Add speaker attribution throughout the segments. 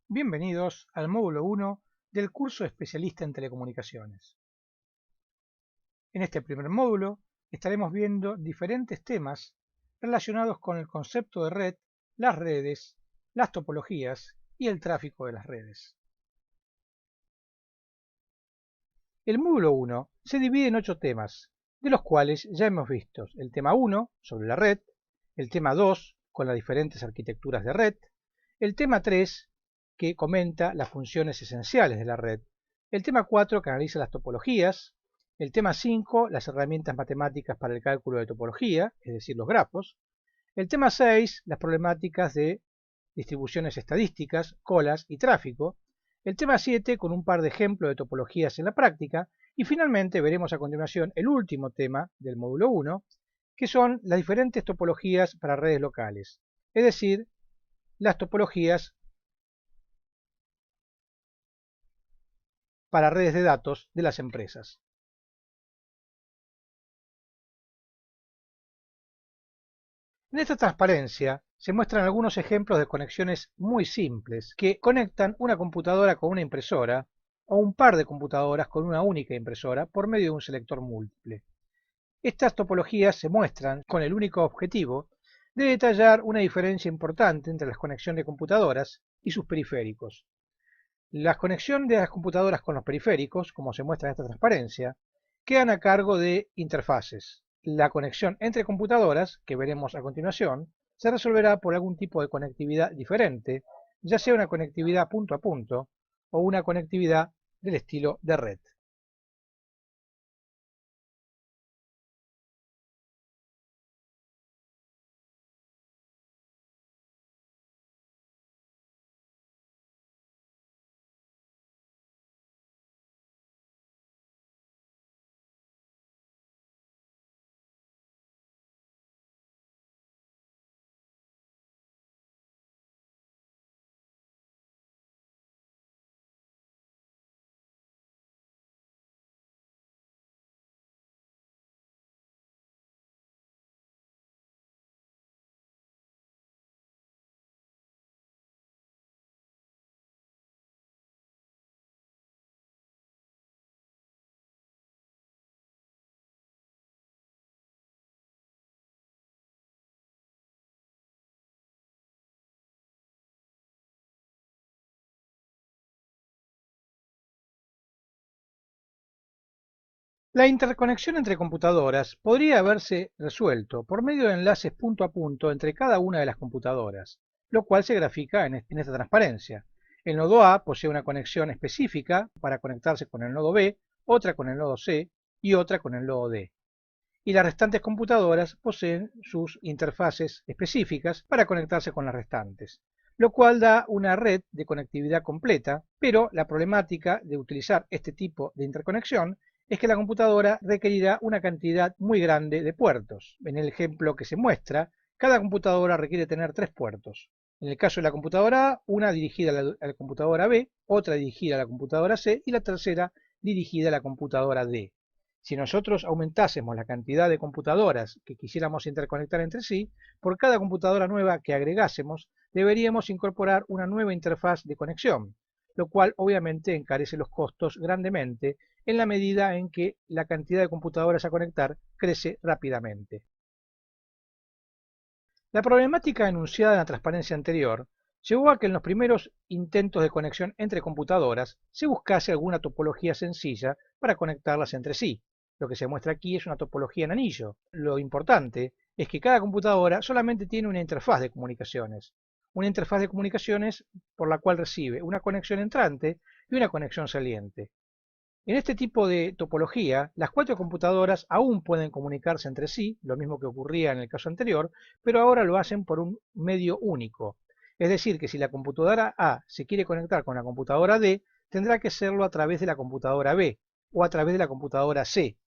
Speaker 1: Bienvenidos al módulo 1 del curso especialista en telecomunicaciones. En este primer módulo estaremos viendo diferentes temas relacionados con el concepto de red, las redes, las topologías y el tráfico de las redes. El módulo 1 se divide en 8 temas, de los cuales ya hemos visto el tema 1 sobre la red, el tema 2 con las diferentes arquitecturas de red, el tema 3 que comenta las funciones esenciales de la red, el tema 4 que analiza las topologías, el tema 5 las herramientas matemáticas para el cálculo de topología, es decir, los grafos, el tema 6 las problemáticas de distribuciones estadísticas, colas y tráfico, el tema 7 con un par de ejemplos de topologías en la práctica y finalmente veremos a continuación el último tema del módulo 1, que son las diferentes topologías para redes locales, es decir, las topologías para redes de datos de las empresas. En esta transparencia se muestran algunos ejemplos de conexiones muy simples que conectan una computadora con una impresora o un par de computadoras con una única impresora por medio de un selector múltiple. Estas topologías se muestran con el único objetivo de detallar una diferencia importante entre las conexiones de computadoras y sus periféricos. La conexión de las computadoras con los periféricos, como se muestra en esta transparencia, quedan a cargo de interfaces. La conexión entre computadoras, que veremos a continuación, se resolverá por algún tipo de conectividad diferente, ya sea una conectividad punto a punto o una conectividad del estilo de red. La interconexión entre computadoras podría haberse resuelto por medio de enlaces punto a punto entre cada una de las computadoras, lo cual se grafica en esta transparencia. El nodo A posee una conexión específica para conectarse con el nodo B, otra con el nodo C y otra con el nodo D. Y las restantes computadoras poseen sus interfaces específicas para conectarse con las restantes, lo cual da una red de conectividad completa, pero la problemática de utilizar este tipo de interconexión es que la computadora requerirá una cantidad muy grande de puertos. En el ejemplo que se muestra, cada computadora requiere tener 3 puertos. En el caso de la computadora A, una dirigida a la computadora B, otra dirigida a la computadora C y la tercera dirigida a la computadora D. Si nosotros aumentásemos la cantidad de computadoras que quisiéramos interconectar entre sí, por cada computadora nueva que agregásemos, deberíamos incorporar una nueva interfaz de conexión, lo cual obviamente encarece los costos grandemente en la medida en que la cantidad de computadoras a conectar crece rápidamente. La problemática enunciada en la transparencia anterior llevó a que en los primeros intentos de conexión entre computadoras se buscase alguna topología sencilla para conectarlas entre sí. Lo que se muestra aquí es una topología en anillo. Lo importante es que cada computadora solamente tiene una interfaz de comunicaciones. Una interfaz de comunicaciones por la cual recibe una conexión entrante y una conexión saliente. En este tipo de topología, las 4 computadoras aún pueden comunicarse entre sí, lo mismo que ocurría en el caso anterior, pero ahora lo hacen por un medio único. Es decir, que si la computadora A se quiere conectar con la computadora D, tendrá que hacerlo a través de la computadora B o a través de la computadora C.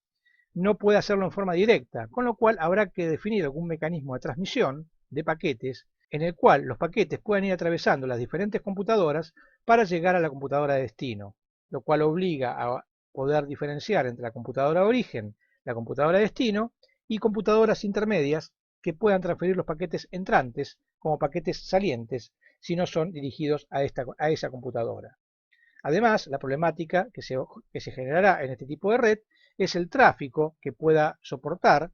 Speaker 1: No puede hacerlo en forma directa, con lo cual habrá que definir algún mecanismo de transmisión de paquetes en el cual los paquetes puedan ir atravesando las diferentes computadoras para llegar a la computadora de destino, lo cual obliga a poder diferenciar entre la computadora de origen, la computadora de destino y computadoras intermedias que puedan transferir los paquetes entrantes como paquetes salientes si no son dirigidos a esa computadora. Además, la problemática que se generará en este tipo de red es el tráfico que pueda soportar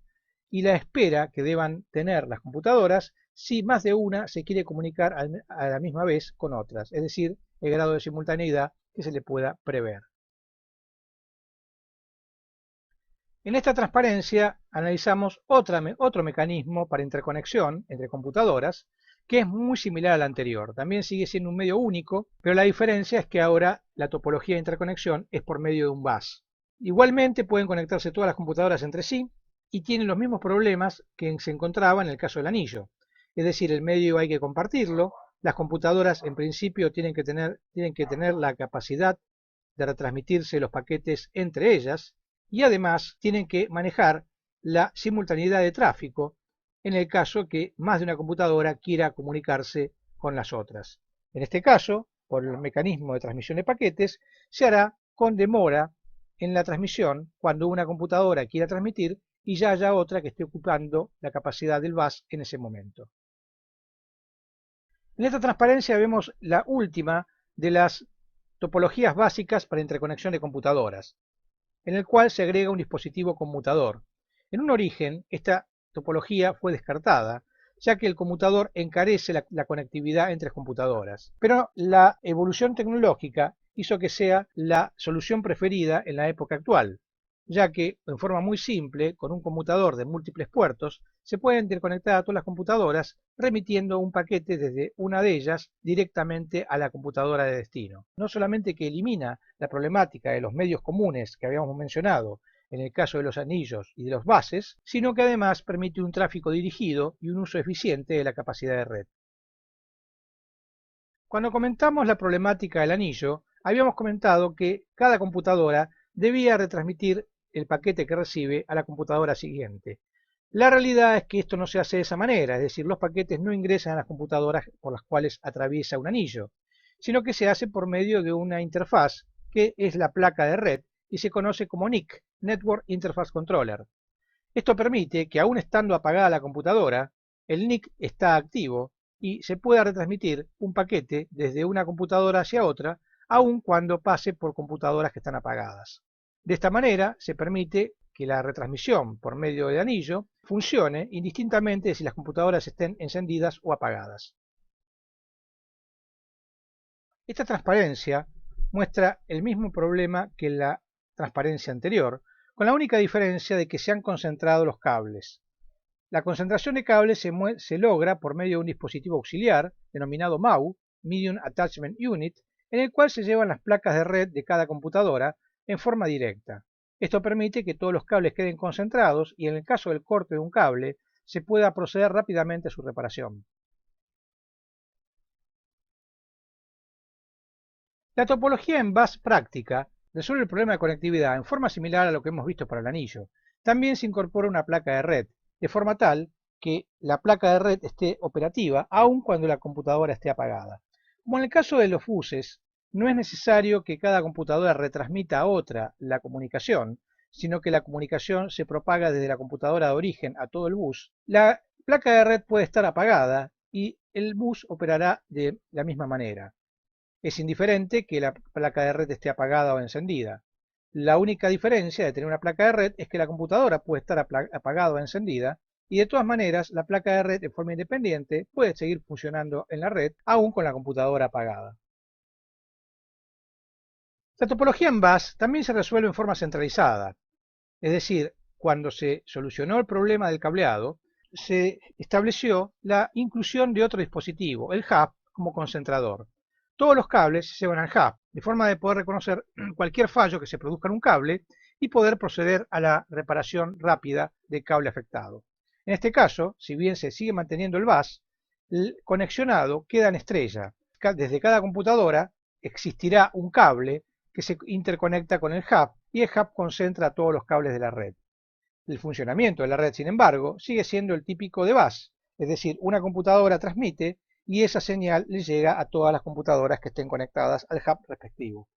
Speaker 1: y la espera que deban tener las computadoras si más de una se quiere comunicar a la misma vez con otras, es decir, el grado de simultaneidad que se le pueda prever. En esta transparencia analizamos otro mecanismo para interconexión entre computadoras que es muy similar al anterior. También sigue siendo un medio único, pero la diferencia es que ahora la topología de interconexión es por medio de un bus. Igualmente pueden conectarse todas las computadoras entre sí y tienen los mismos problemas que se encontraban en el caso del anillo. Es decir, el medio hay que compartirlo, las computadoras en principio tienen que tener la capacidad de retransmitirse los paquetes entre ellas y además tienen que manejar la simultaneidad de tráfico en el caso que más de una computadora quiera comunicarse con las otras. En este caso, por el mecanismo de transmisión de paquetes, se hará con demora en la transmisión cuando una computadora quiera transmitir y ya haya otra que esté ocupando la capacidad del bus en ese momento. En esta transparencia vemos la última de las topologías básicas para interconexión de computadoras, en el cual se agrega un dispositivo conmutador. En un origen, esta topología fue descartada, ya que el conmutador encarece la conectividad entre computadoras. Pero la evolución tecnológica hizo que sea la solución preferida en la época actual, ya que en forma muy simple, con un conmutador de múltiples puertos, se pueden interconectar a todas las computadoras remitiendo un paquete desde una de ellas directamente a la computadora de destino. No solamente que elimina la problemática de los medios comunes que habíamos mencionado en el caso de los anillos y de los buses, sino que además permite un tráfico dirigido y un uso eficiente de la capacidad de red. Cuando comentamos la problemática del anillo, habíamos comentado que cada computadora debía retransmitir el paquete que recibe a la computadora siguiente. La realidad es que esto no se hace de esa manera, es decir, los paquetes no ingresan a las computadoras por las cuales atraviesa un anillo, sino que se hace por medio de una interfaz que es la placa de red y se conoce como NIC, Network Interface Controller. Esto permite que aún estando apagada la computadora, el NIC está activo y se pueda retransmitir un paquete desde una computadora hacia otra, aun cuando pase por computadoras que están apagadas. De esta manera se permite que la retransmisión por medio del anillo funcione indistintamente de si las computadoras estén encendidas o apagadas. Esta transparencia muestra el mismo problema que la transparencia anterior, con la única diferencia de que se han concentrado los cables. La concentración de cables se logra por medio de un dispositivo auxiliar denominado MAU, Medium Attachment Unit, en el cual se llevan las placas de red de cada computadora en forma directa. Esto permite que todos los cables queden concentrados y en el caso del corte de un cable se pueda proceder rápidamente a su reparación. La topología en bus práctica resuelve el problema de conectividad en forma similar a lo que hemos visto para el anillo. También se incorpora una placa de red, de forma tal que la placa de red esté operativa aun cuando la computadora esté apagada. Como en el caso de los buses, no es necesario que cada computadora retransmita a otra la comunicación, sino que la comunicación se propaga desde la computadora de origen a todo el bus. La placa de red puede estar apagada y el bus operará de la misma manera. Es indiferente que la placa de red esté apagada o encendida. La única diferencia de tener una placa de red es que la computadora puede estar apagada o encendida y de todas maneras la placa de red de forma independiente puede seguir funcionando en la red aún con la computadora apagada. La topología en bus también se resuelve en forma centralizada, es decir, cuando se solucionó el problema del cableado, se estableció la inclusión de otro dispositivo, el hub, como concentrador. Todos los cables se llevan al hub, de forma de poder reconocer cualquier fallo que se produzca en un cable y poder proceder a la reparación rápida del cable afectado. En este caso, si bien se sigue manteniendo el bus, el conexionado queda en estrella. Desde cada computadora existirá un cable que se interconecta con el hub y el hub concentra todos los cables de la red. El funcionamiento de la red, sin embargo, sigue siendo el típico de bus, es decir, una computadora transmite y esa señal le llega a todas las computadoras que estén conectadas al hub respectivo.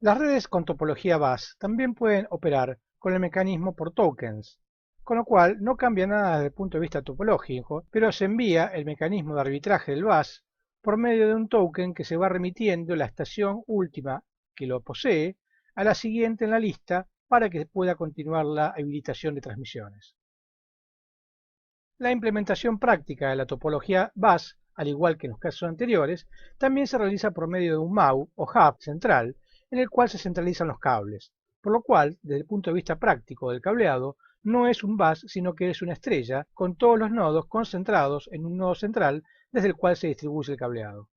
Speaker 1: Las redes con topología bus también pueden operar con el mecanismo por tokens. con lo cual no cambia nada desde el punto de vista topológico, pero se envía el mecanismo de arbitraje del bus por medio de un token que se va remitiendo la estación última que lo posee a la siguiente en la lista para que pueda continuar la habilitación de transmisiones. La implementación práctica de la topología bus, al igual que en los casos anteriores, también se realiza por medio de un MAU o hub central en el cual se centralizan los cables, por lo cual, desde el punto de vista práctico del cableado, no es un bus sino que es una estrella con todos los nodos concentrados en un nodo central desde el cual se distribuye el cableado.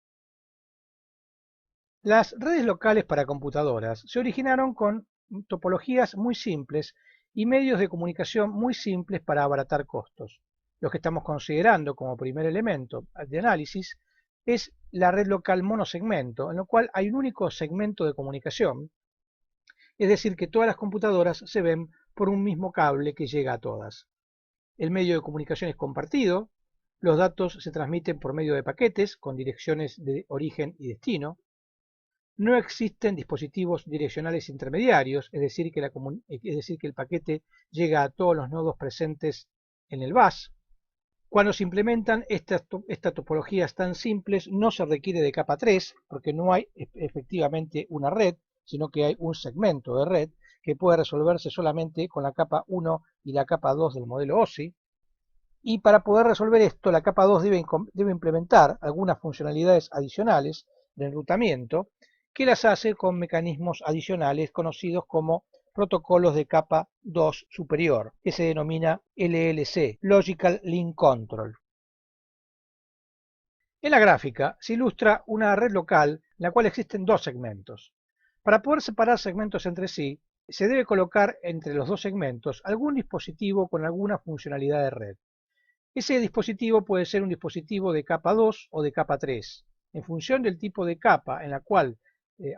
Speaker 1: Las redes locales para computadoras se originaron con topologías muy simples y medios de comunicación muy simples para abaratar costos. Lo que estamos considerando como primer elemento de análisis es la red local monosegmento, en lo cual hay un único segmento de comunicación, es decir, que todas las computadoras se ven por un mismo cable que llega a todas. El medio de comunicación es compartido, los datos se transmiten por medio de paquetes con direcciones de origen y destino. No existen dispositivos direccionales intermediarios, es decir, que el paquete llega a todos los nodos presentes en el bus. Cuando se implementan estas topologías tan simples, no se requiere de capa 3, porque no hay efectivamente una red, sino que hay un segmento de red que puede resolverse solamente con la capa 1 y la capa 2 del modelo OSI. Y para poder resolver esto, la capa 2 debe implementar algunas funcionalidades adicionales de enrutamiento que las hace con mecanismos adicionales conocidos como protocolos de capa 2 superior, que se denomina LLC, Logical Link Control. En la gráfica se ilustra una red local en la cual existen dos segmentos. Para poder separar segmentos entre sí, se debe colocar entre los dos segmentos algún dispositivo con alguna funcionalidad de red. Ese dispositivo puede ser un dispositivo de capa 2 o de capa 3. En función del tipo de capa en la cual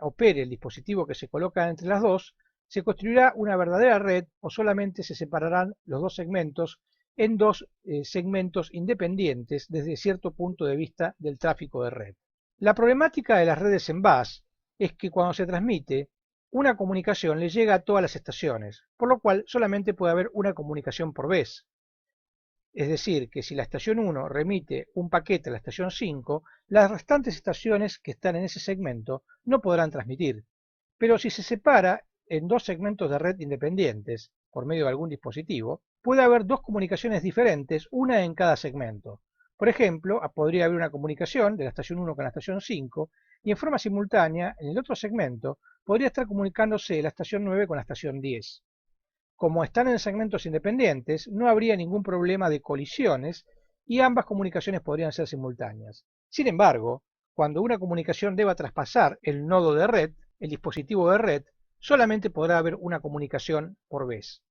Speaker 1: opere el dispositivo que se coloca entre las dos, se construirá una verdadera red o solamente se separarán los dos segmentos en dos segmentos independientes desde cierto punto de vista del tráfico de red. La problemática de las redes en bus es que cuando se transmite, una comunicación le llega a todas las estaciones, por lo cual solamente puede haber una comunicación por vez. Es decir, que si la estación 1 remite un paquete a la estación 5, las restantes estaciones que están en ese segmento no podrán transmitir. Pero si se separa en dos segmentos de red independientes, por medio de algún dispositivo, puede haber dos comunicaciones diferentes, una en cada segmento. Por ejemplo, podría haber una comunicación de la estación 1 con la estación 5 y en forma simultánea, en el otro segmento, podría estar comunicándose la estación 9 con la estación 10. Como están en segmentos independientes, no habría ningún problema de colisiones y ambas comunicaciones podrían ser simultáneas. Sin embargo, cuando una comunicación deba traspasar el nodo de red, el dispositivo de red, solamente podrá haber una comunicación por vez.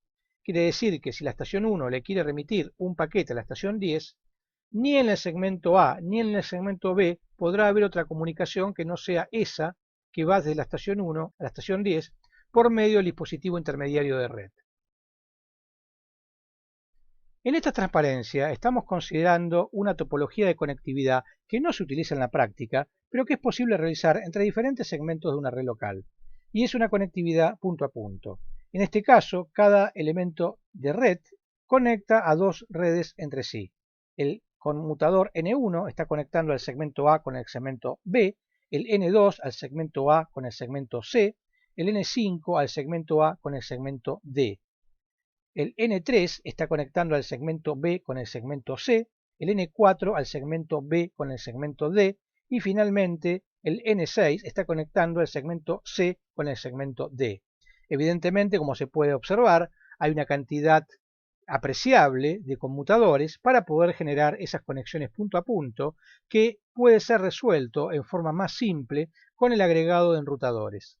Speaker 1: Quiere decir que si la estación 1 le quiere remitir un paquete a la estación 10, ni en el segmento A ni en el segmento B podrá haber otra comunicación que no sea esa que va desde la estación 1 a la estación 10 por medio del dispositivo intermediario de red. En esta transparencia estamos considerando una topología de conectividad que no se utiliza en la práctica, pero que es posible realizar entre diferentes segmentos de una red local, y es una conectividad punto a punto. En este caso, cada elemento de red conecta a dos redes entre sí. El conmutador N1 está conectando al segmento A con el segmento B, el N2 al segmento A con el segmento C, el N5 al segmento A con el segmento D. El N3 está conectando al segmento B con el segmento C, el N4 al segmento B con el segmento D y finalmente el N6 está conectando al segmento C con el segmento D. Evidentemente, como se puede observar, hay una cantidad apreciable de conmutadores para poder generar esas conexiones punto a punto que puede ser resuelto en forma más simple con el agregado de enrutadores.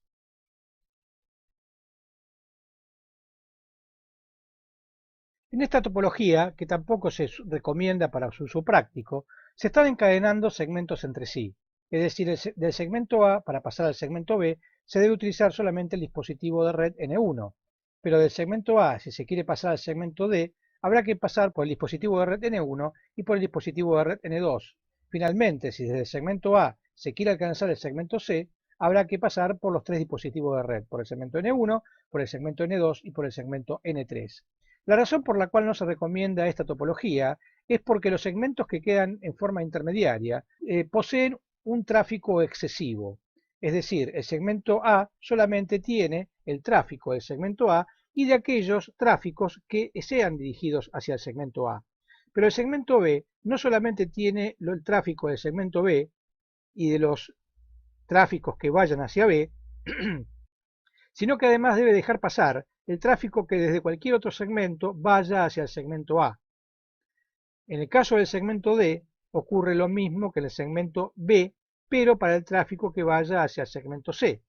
Speaker 1: En esta topología, que tampoco se recomienda para su uso práctico, se están encadenando segmentos entre sí. Es decir, del segmento A para pasar al segmento B se debe utilizar solamente el dispositivo de red N1, pero del segmento A, si se quiere pasar al segmento D, habrá que pasar por el dispositivo de red N1 y por el dispositivo de red N2. Finalmente, si desde el segmento A se quiere alcanzar el segmento C, habrá que pasar por los tres dispositivos de red, por el segmento N1, por el segmento N2 y por el segmento N3. La razón por la cual no se recomienda esta topología es porque los segmentos que quedan en forma intermediaria poseen un tráfico excesivo. Es decir, el segmento A solamente tiene el tráfico del segmento A y de aquellos tráficos que sean dirigidos hacia el segmento A. Pero el segmento B no solamente tiene el tráfico del segmento B y de los tráficos que vayan hacia B, sino que además debe dejar pasar el tráfico que desde cualquier otro segmento vaya hacia el segmento A. En el caso del segmento D ocurre lo mismo que en el segmento B, pero para el tráfico que vaya hacia el segmento C.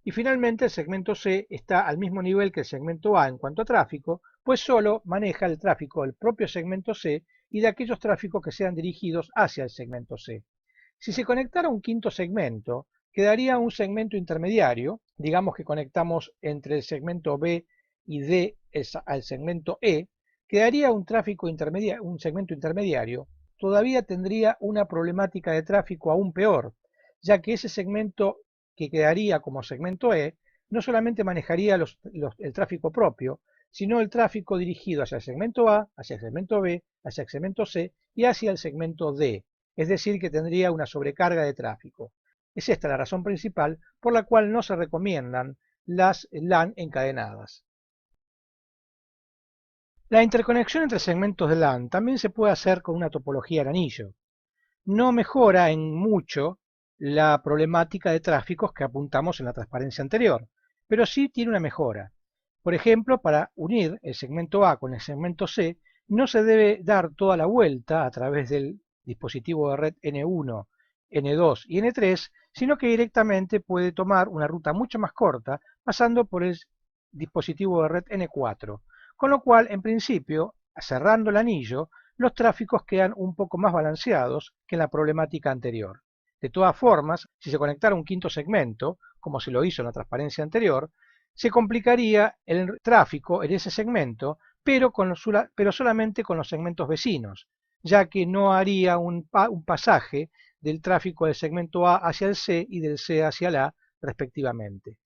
Speaker 1: Y finalmente el segmento C está al mismo nivel que el segmento A en cuanto a tráfico, pues solo maneja el tráfico del propio segmento C y de aquellos tráficos que sean dirigidos hacia el segmento C. Si se conectara un quinto segmento, quedaría un segmento intermediario, digamos que conectamos entre el segmento B y D al segmento E, quedaría un tráfico intermediario, un segmento intermediario, todavía tendría una problemática de tráfico aún peor, ya que ese segmento que quedaría como segmento E no solamente manejaría el tráfico propio, sino el tráfico dirigido hacia el segmento A, hacia el segmento B, hacia el segmento C y hacia el segmento D, es decir, que tendría una sobrecarga de tráfico. Es esta la razón principal por la cual no se recomiendan las LAN encadenadas. La interconexión entre segmentos de LAN también se puede hacer con una topología de anillo. No mejora en mucho la problemática de tráficos que apuntamos en la transparencia anterior, pero sí tiene una mejora. Por ejemplo, para unir el segmento A con el segmento C, no se debe dar toda la vuelta a través del dispositivo de red N1, N2 y N3, sino que directamente puede tomar una ruta mucho más corta pasando por el dispositivo de red N4, con lo cual, en principio, cerrando el anillo, los tráficos quedan un poco más balanceados que en la problemática anterior. De todas formas, si se conectara un quinto segmento, como se lo hizo en la transparencia anterior, se complicaría el tráfico en ese segmento, pero solamente con los segmentos vecinos, ya que no haría un pasaje del tráfico del segmento A hacia el C y del C hacia el A, respectivamente.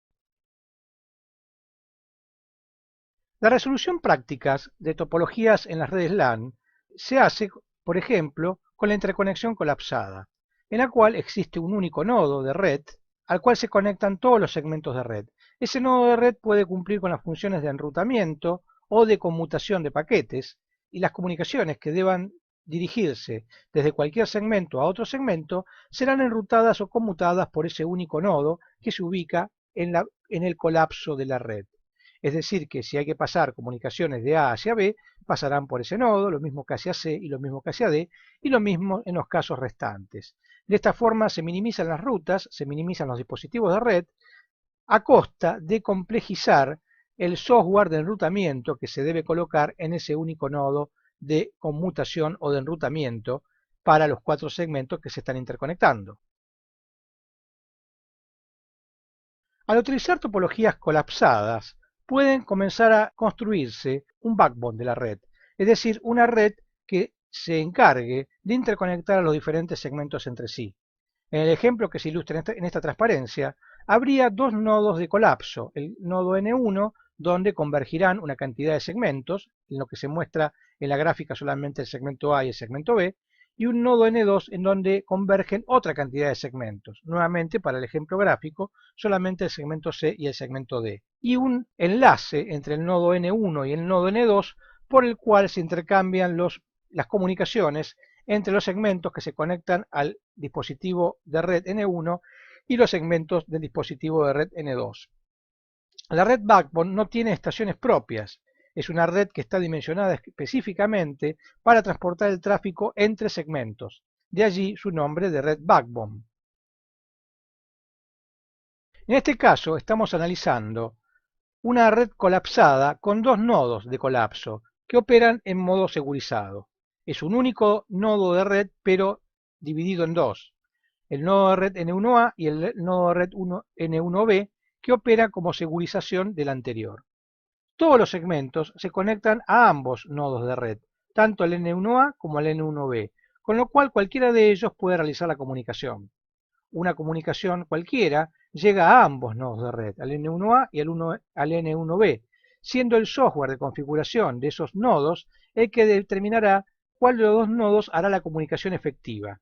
Speaker 1: La resolución práctica de topologías en las redes LAN se hace, por ejemplo, con la interconexión colapsada, en la cual existe un único nodo de red al cual se conectan todos los segmentos de red. Ese nodo de red puede cumplir con las funciones de enrutamiento o de conmutación de paquetes, y las comunicaciones que deban dirigirse desde cualquier segmento a otro segmento serán enrutadas o conmutadas por ese único nodo que se ubica en el colapso de la red. Es decir, que si hay que pasar comunicaciones de A hacia B, pasarán por ese nodo, lo mismo que hacia C y lo mismo que hacia D, y lo mismo en los casos restantes. De esta forma se minimizan las rutas, se minimizan los dispositivos de red, a costa de complejizar el software de enrutamiento que se debe colocar en ese único nodo de conmutación o de enrutamiento para los 4 segmentos que se están interconectando. Al utilizar topologías colapsadas, pueden comenzar a construirse un backbone de la red, es decir, una red que se encargue de interconectar a los diferentes segmentos entre sí. En el ejemplo que se ilustra en esta transparencia, habría dos nodos de colapso, el nodo N1, donde convergirán una cantidad de segmentos, en lo que se muestra en la gráfica solamente el segmento A y el segmento B, y un nodo N2 en donde convergen otra cantidad de segmentos, nuevamente para el ejemplo gráfico, solamente el segmento C y el segmento D, y un enlace entre el nodo N1 y el nodo N2 por el cual se intercambian las comunicaciones entre los segmentos que se conectan al dispositivo de red N1 y los segmentos del dispositivo de red N2. La red Backbone no tiene estaciones propias, es una red que está dimensionada específicamente para transportar el tráfico entre segmentos, de allí su nombre de red Backbone. En este caso estamos analizando una red colapsada con dos nodos de colapso que operan en modo segurizado. Es un único nodo de red, pero dividido en dos. El nodo de red N1A y el nodo de red N1B, que opera como segurización del anterior. Todos los segmentos se conectan a ambos nodos de red, tanto el N1A como el N1B, con lo cual cualquiera de ellos puede realizar la comunicación. Una comunicación cualquiera llega a ambos nodos de red, al N1A y al N1B, siendo el software de configuración de esos nodos el que determinará cuál de los dos nodos hará la comunicación efectiva.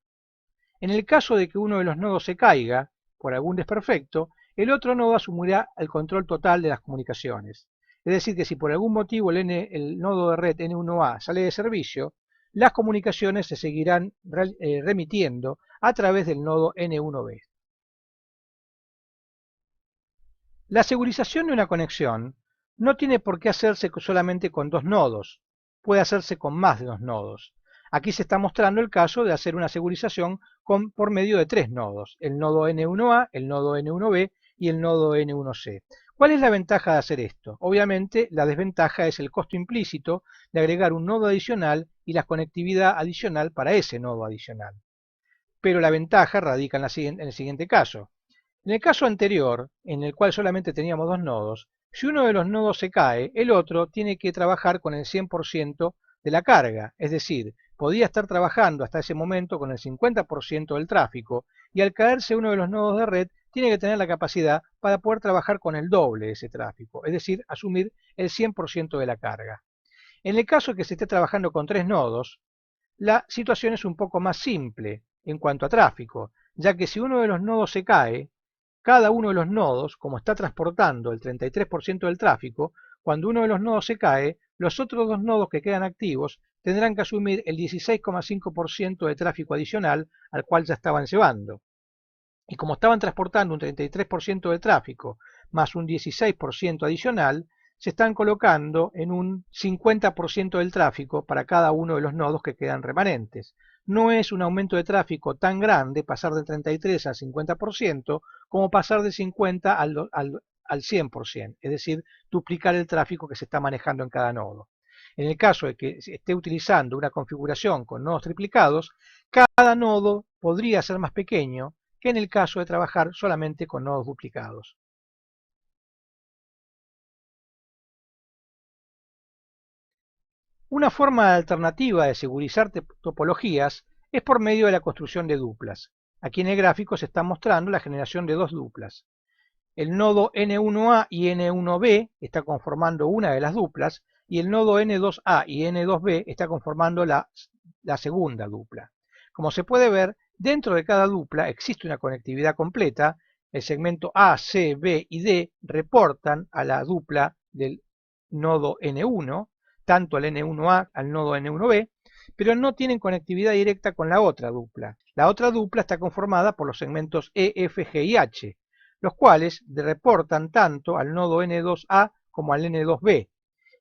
Speaker 1: En el caso de que uno de los nodos se caiga por algún desperfecto, el otro nodo asumirá el control total de las comunicaciones. Es decir, que si por algún motivo el nodo de red N1A sale de servicio, las comunicaciones se seguirán remitiendo a través del nodo N1B. La segurización de una conexión no tiene por qué hacerse solamente con dos nodos, puede hacerse con más de dos nodos. Aquí se está mostrando el caso de hacer una segurización por medio de tres nodos, el nodo N1A, el nodo N1B y el nodo N1C. ¿Cuál es la ventaja de hacer esto? Obviamente la desventaja es el costo implícito de agregar un nodo adicional y la conectividad adicional para ese nodo adicional. Pero la ventaja radica en el siguiente caso. En el caso anterior, en el cual solamente teníamos dos nodos, si uno de los nodos se cae, el otro tiene que trabajar con el 100% de la carga, es decir, podía estar trabajando hasta ese momento con el 50% del tráfico y al caerse uno de los nodos de red tiene que tener la capacidad para poder trabajar con el doble de ese tráfico, es decir, asumir el 100% de la carga. En el caso que se esté trabajando con tres nodos, la situación es un poco más simple en cuanto a tráfico, ya que si uno de los nodos se cae, cada uno de los nodos, como está transportando el 33% del tráfico, cuando uno de los nodos se cae, los otros dos nodos que quedan activos tendrán que asumir el 16,5% de tráfico adicional al cual ya estaban llevando. Y como estaban transportando un 33% de tráfico más un 16% adicional, se están colocando en un 50% del tráfico para cada uno de los nodos que quedan remanentes. No es un aumento de tráfico tan grande pasar del 33 al 50% como pasar de 50 al 100%, es decir, duplicar el tráfico que se está manejando en cada nodo. En el caso de que se esté utilizando una configuración con nodos triplicados, cada nodo podría ser más pequeño que en el caso de trabajar solamente con nodos duplicados. Una forma alternativa de segurizar topologías es por medio de la construcción de duplas. Aquí en el gráfico se está mostrando la generación de dos duplas. El nodo N1A y N1B está conformando una de las duplas y el nodo N2A y N2B está conformando la segunda dupla. Como se puede ver, dentro de cada dupla existe una conectividad completa. El segmento A, C, B y D reportan a la dupla del nodo N1, tanto al N1A al nodo N1B, pero no tienen conectividad directa con la otra dupla. La otra dupla está conformada por los segmentos E, F, G y H, los cuales reportan tanto al nodo N2A como al N2B.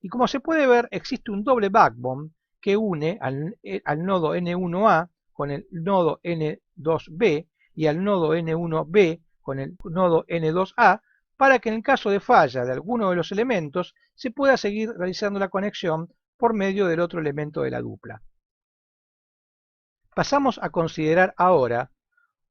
Speaker 1: Y como se puede ver, existe un doble backbone que une al nodo N1A con el nodo N2B y al nodo N1B con el nodo N2A para que en el caso de falla de alguno de los elementos se pueda seguir realizando la conexión por medio del otro elemento de la dupla. Pasamos a considerar ahora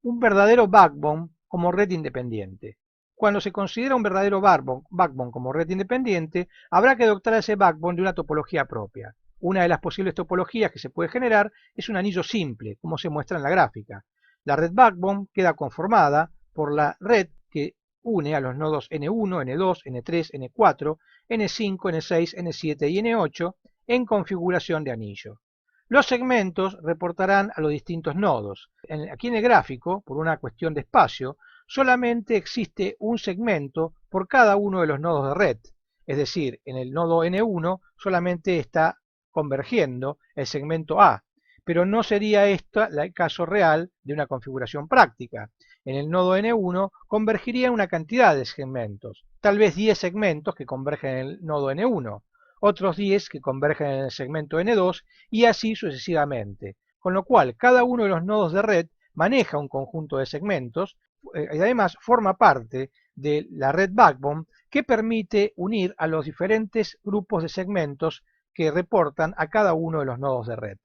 Speaker 1: un verdadero backbone como red independiente. Cuando se considera un verdadero backbone como red independiente, habrá que dotar a ese backbone de una topología propia. Una de las posibles topologías que se puede generar es un anillo simple, como se muestra en la gráfica. La red backbone queda conformada por la red que une a los nodos N1, N2, N3, N4, N5, N6, N7 y N8 en configuración de anillo. Los segmentos reportarán a los distintos nodos. Aquí en el gráfico, por una cuestión de espacio, solamente existe un segmento por cada uno de los nodos de red. Es decir, en el nodo N1 solamente está convergiendo el segmento A, pero no sería esto el caso real de una configuración práctica. En el nodo N1 convergirían una cantidad de segmentos, tal vez 10 segmentos que convergen en el nodo N1, otros 10 que convergen en el segmento N2 y así sucesivamente. Con lo cual, cada uno de los nodos de red maneja un conjunto de segmentos y además forma parte de la red backbone que permite unir a los diferentes grupos de segmentos que reportan a cada uno de los nodos de red.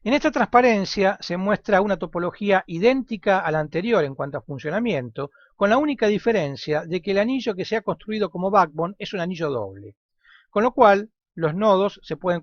Speaker 1: En esta transparencia se muestra una topología idéntica a la anterior en cuanto a funcionamiento, con la única diferencia de que el anillo que se ha construido como backbone es un anillo doble, con lo cual los nodos se pueden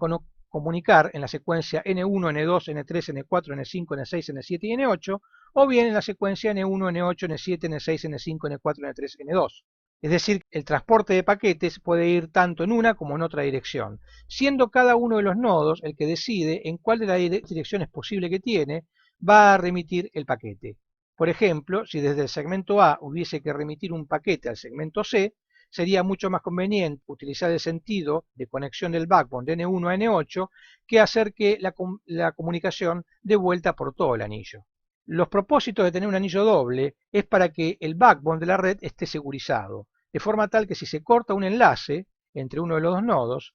Speaker 1: comunicar en la secuencia N1, N2, N3, N4, N5, N6, N7 y N8, o bien en la secuencia N1, N8, N7, N6, N5, N4, N3, N2. Es decir, el transporte de paquetes puede ir tanto en una como en otra dirección, siendo cada uno de los nodos el que decide en cuál de las direcciones posibles que tiene va a remitir el paquete. Por ejemplo, si desde el segmento A hubiese que remitir un paquete al segmento C, sería mucho más conveniente utilizar el sentido de conexión del backbone de N1 a N8 que hacer que la comunicación dé vuelta por todo el anillo. Los propósitos de tener un anillo doble es para que el backbone de la red esté segurizado, de forma tal que si se corta un enlace entre uno de los nodos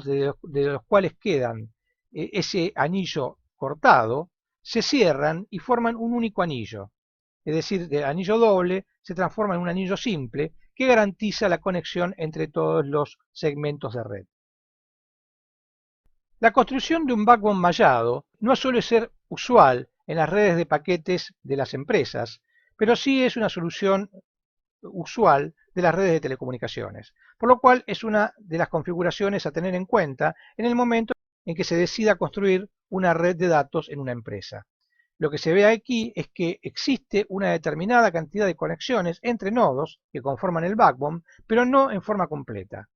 Speaker 1: de los cuales quedan ese anillo cortado, se cierran y forman un único anillo. Es decir, el anillo doble se transforma en un anillo simple que garantiza la conexión entre todos los segmentos de red. La construcción de un backbone mallado no suele ser usual en las redes de paquetes de las empresas, pero sí es una solución usual de las redes de telecomunicaciones, por lo cual es una de las configuraciones a tener en cuenta en el momento en que se decida construir una red de datos en una empresa. Lo que se ve aquí es que existe una determinada cantidad de conexiones entre nodos que conforman el backbone, pero no en forma completa.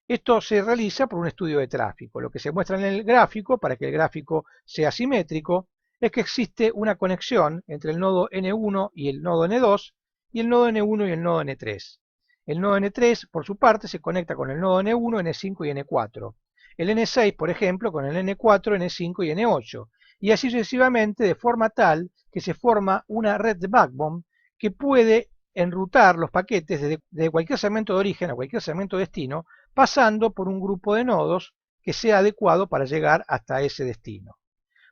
Speaker 1: Esto se realiza por un estudio de tráfico. Lo que se muestra en el gráfico, para que el gráfico sea simétrico, es que existe una conexión entre el nodo N1 y el nodo N2 y el nodo N1 y el nodo N3. El nodo N3, por su parte, se conecta con el nodo N1, N5 y N4. El N6, por ejemplo, con el N4, N5 y N8. Y así sucesivamente, de forma tal que se forma una red de backbone que puede enrutar los paquetes desde cualquier segmento de origen a cualquier segmento de destino, pasando por un grupo de nodos que sea adecuado para llegar hasta ese destino.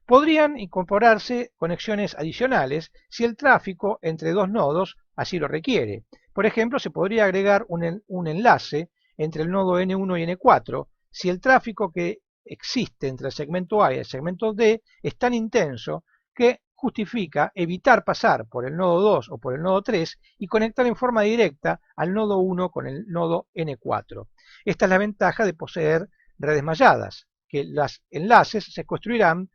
Speaker 1: Podrían incorporarse conexiones adicionales si el tráfico entre dos nodos así lo requiere. Por ejemplo, se podría agregar un enlace entre el nodo N1 y N4 si el tráfico que existe entre el segmento A y el segmento D es tan intenso que justifica evitar pasar por el nodo 2 o por el nodo 3 y conectar en forma directa al nodo 1 con el nodo N4. Esta es la ventaja de poseer redes malladas, que los enlaces se construirán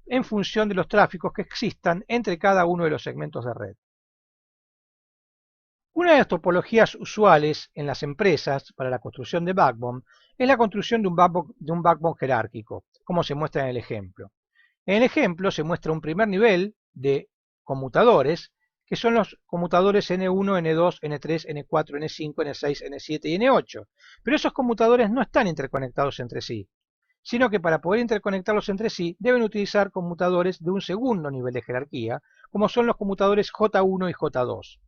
Speaker 1: en función de los tráficos que existan entre cada uno de los segmentos de red. Una de las topologías usuales en las empresas para la construcción de backbone es la construcción de un backbone jerárquico, como se muestra en el ejemplo. En el ejemplo se muestra un primer nivel de conmutadores, que son los conmutadores N1, N2, N3, N4, N5, N6, N7 y N8. Pero esos conmutadores no están interconectados entre sí, sino que para poder interconectarlos entre sí deben utilizar conmutadores de un segundo nivel de jerarquía, como son los conmutadores J1 y J2.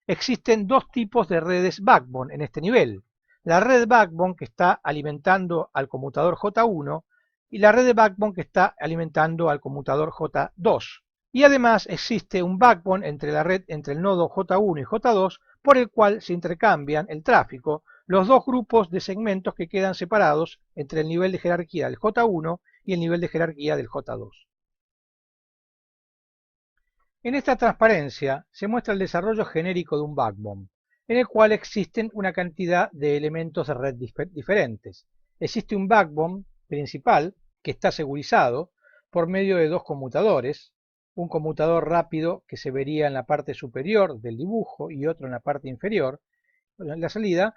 Speaker 1: Existen dos tipos de redes backbone en este nivel. La red backbone que está alimentando al conmutador J1 y la red de backbone que está alimentando al conmutador J2. Y además existe un backbone entre la red entre el nodo J1 y J2 por el cual se intercambian el tráfico los dos grupos de segmentos que quedan separados entre el nivel de jerarquía del J1 y el nivel de jerarquía del J2. En esta transparencia se muestra el desarrollo genérico de un backbone, en el cual existen una cantidad de elementos de red diferentes. Existe un backbone principal que está segurizado por medio de dos conmutadores, un conmutador rápido que se vería en la parte superior del dibujo y otro en la parte inferior, en la salida,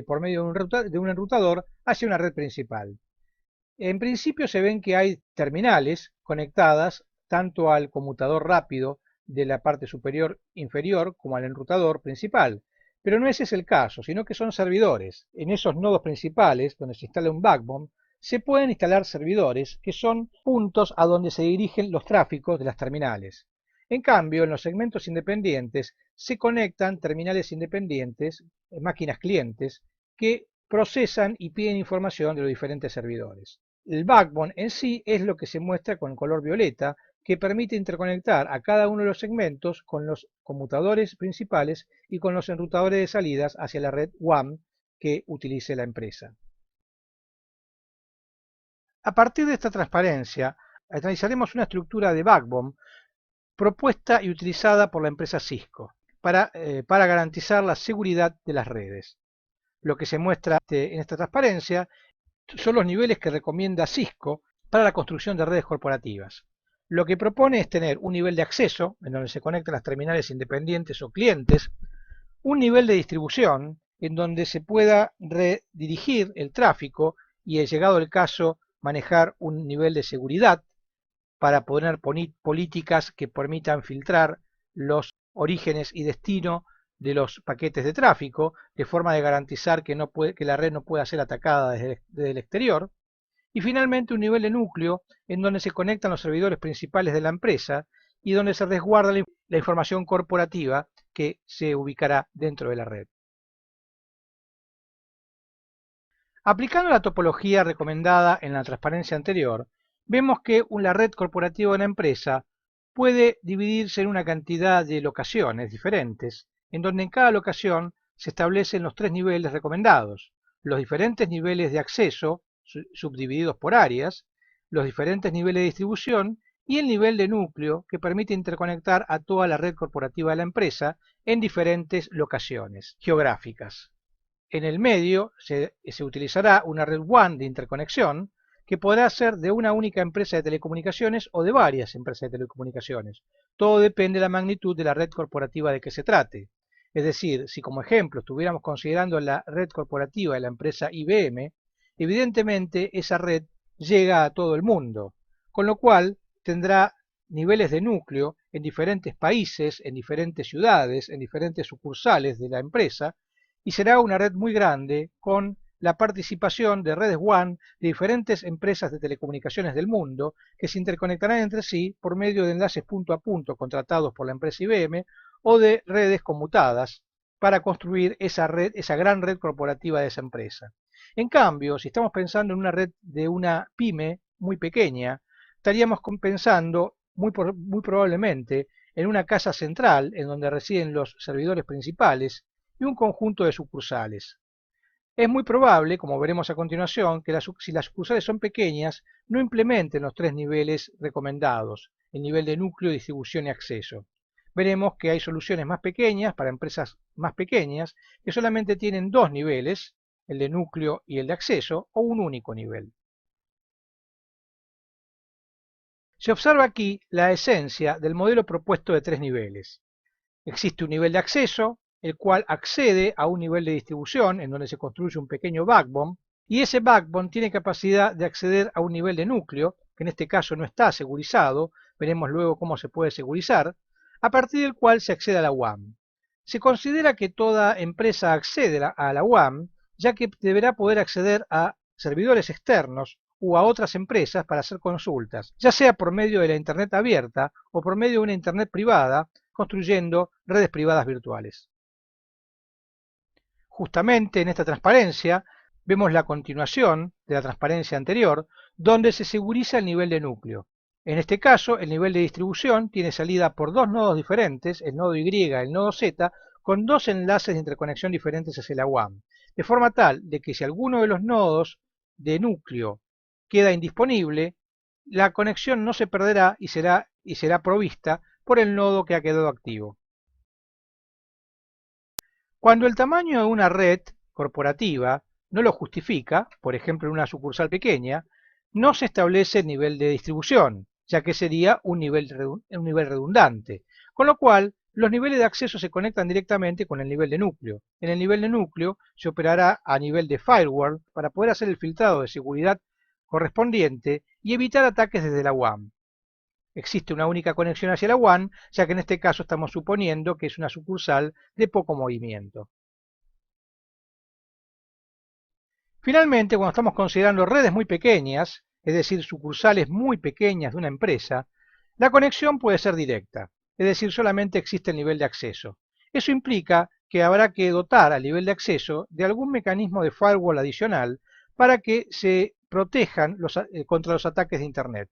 Speaker 1: por medio de un enrutador hacia una red principal. En principio se ven que hay terminales conectadas tanto al conmutador rápido de la parte superior inferior como al enrutador principal, pero no ese es el caso, sino que son servidores. En esos nodos principales, donde se instala un backbone, se pueden instalar servidores que son puntos a donde se dirigen los tráficos de las terminales. En cambio, en los segmentos independientes se conectan terminales independientes, máquinas clientes, que procesan y piden información de los diferentes servidores. El backbone en sí es lo que se muestra con color violeta, que permite interconectar a cada uno de los segmentos con los conmutadores principales y con los enrutadores de salidas hacia la red WAN que utilice la empresa. A partir de esta transparencia, analizaremos una estructura de backbone propuesta y utilizada por la empresa Cisco para garantizar la seguridad de las redes. Lo que se muestra en esta transparencia son los niveles que recomienda Cisco para la construcción de redes corporativas. Lo que propone es tener un nivel de acceso en donde se conectan las terminales independientes o clientes Un nivel de distribución en donde se pueda redirigir el tráfico y, llegado el caso, manejar un nivel de seguridad para poner políticas que permitan filtrar los orígenes y destino de los paquetes de tráfico, de forma de garantizar que la red no pueda ser atacada desde el exterior. Y finalmente un nivel de núcleo en donde se conectan los servidores principales de la empresa y donde se resguarda la información corporativa que se ubicará dentro de la red. Aplicando la topología recomendada en la transparencia anterior, vemos que la red corporativa de una empresa puede dividirse en una cantidad de locaciones diferentes, en donde en cada locación se establecen los tres niveles recomendados, los diferentes niveles de acceso subdivididos por áreas, los diferentes niveles de distribución y el nivel de núcleo que permite interconectar a toda la red corporativa de la empresa en diferentes locaciones geográficas. En el medio se utilizará una red WAN de interconexión que podrá ser de una única empresa de telecomunicaciones o de varias empresas de telecomunicaciones. Todo depende de la magnitud de la red corporativa de que se trate. Es decir, si como ejemplo estuviéramos considerando la red corporativa de la empresa IBM, evidentemente esa red llega a todo el mundo, con lo cual tendrá niveles de núcleo en diferentes países, en diferentes ciudades, en diferentes sucursales de la empresa, y será una red muy grande con la participación de redes WAN de diferentes empresas de telecomunicaciones del mundo que se interconectarán entre sí por medio de enlaces punto a punto contratados por la empresa IBM o de redes conmutadas para construir esa gran red corporativa de esa empresa. En cambio, si estamos pensando en una red de una pyme muy pequeña, estaríamos pensando muy probablemente en una casa central en donde residen los servidores principales y un conjunto de sucursales. Es muy probable, como veremos a continuación, que si las sucursales son pequeñas, no implementen los tres niveles recomendados, el nivel de núcleo, distribución y acceso. Veremos que hay soluciones más pequeñas para empresas más pequeñas que solamente tienen dos niveles, el de núcleo y el de acceso, o un único nivel. Se observa aquí la esencia del modelo propuesto de tres niveles. Existe un nivel de acceso, el cual accede a un nivel de distribución en donde se construye un pequeño backbone, y ese backbone tiene capacidad de acceder a un nivel de núcleo, que en este caso no está segurizado, veremos luego cómo se puede segurizar, a partir del cual se accede a la WAN. Se considera que toda empresa accede a la WAN, ya que deberá poder acceder a servidores externos o a otras empresas para hacer consultas, ya sea por medio de la Internet abierta o por medio de una Internet privada, construyendo redes privadas virtuales. Justamente en esta transparencia vemos la continuación de la transparencia anterior, donde se seguriza el nivel de núcleo. En este caso, el nivel de distribución tiene salida por dos nodos diferentes, el nodo Y y el nodo Z, con dos enlaces de interconexión diferentes hacia la WAN, de forma tal de que si alguno de los nodos de núcleo queda indisponible, la conexión no se perderá y será provista por el nodo que ha quedado activo. Cuando el tamaño de una red corporativa no lo justifica, por ejemplo en una sucursal pequeña, no se establece el nivel de distribución, ya que sería un nivel redundante, con lo cual los niveles de acceso se conectan directamente con el nivel de núcleo. En el nivel de núcleo se operará a nivel de firewall para poder hacer el filtrado de seguridad correspondiente y evitar ataques desde la WAN. Existe una única conexión hacia la WAN, ya que en este caso estamos suponiendo que es una sucursal de poco movimiento. Finalmente, cuando estamos considerando redes muy pequeñas, es decir, sucursales muy pequeñas de una empresa, la conexión puede ser directa, es decir, solamente existe el nivel de acceso. Eso implica que habrá que dotar al nivel de acceso de algún mecanismo de firewall adicional para que se protejan contra los ataques de Internet.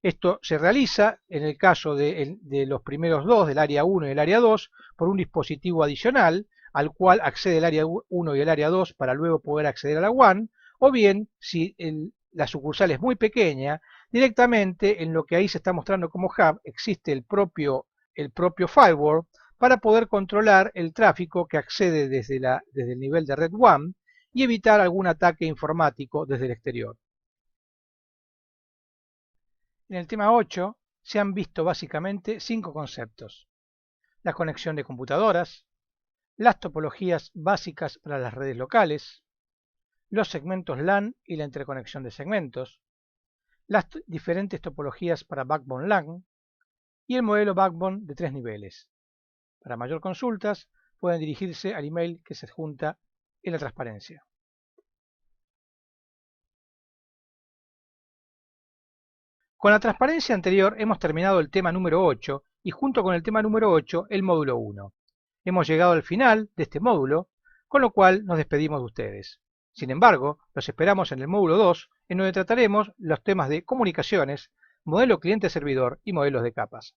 Speaker 1: Esto se realiza en el caso de los primeros dos, del área 1 y el área 2, por un dispositivo adicional al cual accede el área 1 y el área 2 para luego poder acceder a la WAN, o bien, si la sucursal es muy pequeña, directamente en lo que ahí se está mostrando como hub existe el propio firewall para poder controlar el tráfico que accede desde el nivel de red WAN y evitar algún ataque informático desde el exterior. En el tema 8 se han visto básicamente 5 conceptos: la conexión de computadoras, las topologías básicas para las redes locales, los segmentos LAN y la interconexión de segmentos, las diferentes topologías para Backbone LAN y el modelo Backbone de 3 niveles. Para mayor consultas pueden dirigirse al email que se adjunta en la transparencia. Con la transparencia anterior hemos terminado el tema número 8 y junto con el tema número 8 el módulo 1. Hemos llegado al final de este módulo, con lo cual nos despedimos de ustedes. Sin embargo, los esperamos en el módulo 2, en donde trataremos los temas de comunicaciones, modelo cliente-servidor y modelos de capas.